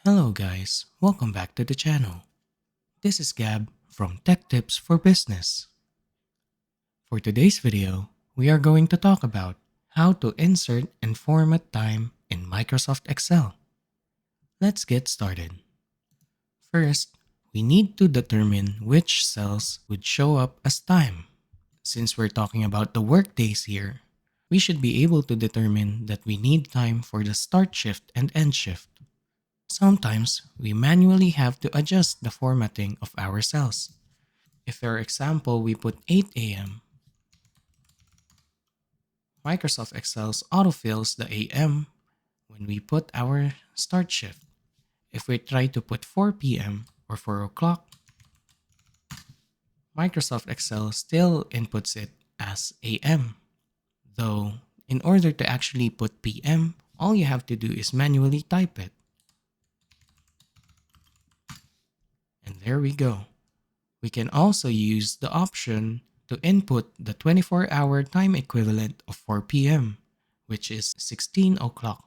Hello guys, welcome back to the channel. This is Gab from Tech Tips for Business. For today's video, we are going to talk about how to insert and format time in Microsoft Excel. Let's get started. First, we need to determine which cells would show up as time. Since we're talking about the workdays here, we should be able to determine that we need time for the start shift and end shift. Sometimes we manually have to adjust the formatting of our cells. If for example we put 8 a.m., Microsoft Excel's autofills the AM when we put our start shift. If we try to put 4 p.m. or 4 o'clock, Microsoft Excel still inputs it as AM. Though, in order to actually put PM, all you have to do is manually type it. And there we go. We can also use the option to input the 24-hour time equivalent of 4 p.m., which is 16 o'clock.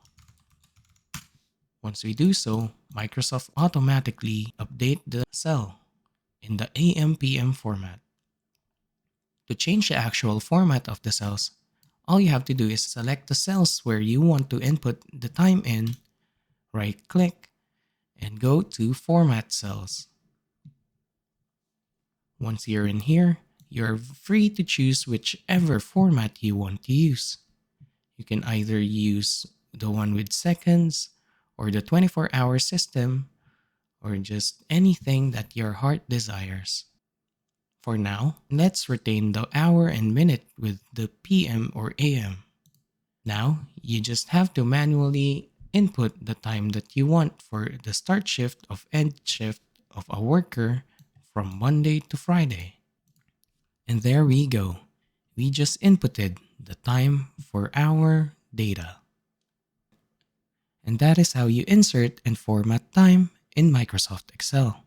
Once we do so, Microsoft automatically update the cell in the AM/PM format. To change the actual format of the cells, all you have to do is select the cells where you want to input the time in, right-click, and go to Format Cells. Once you're in here, you're free to choose whichever format you want to use. You can either use the one with seconds, or the 24-hour system, or just anything that your heart desires. For now, let's retain the hour and minute with the PM or AM. Now, you just have to manually input the time that you want for the start shift of end shift of a worker from Monday to Friday. And there we go. We just inputted the time for our data. And that is how you insert and format time in Microsoft Excel.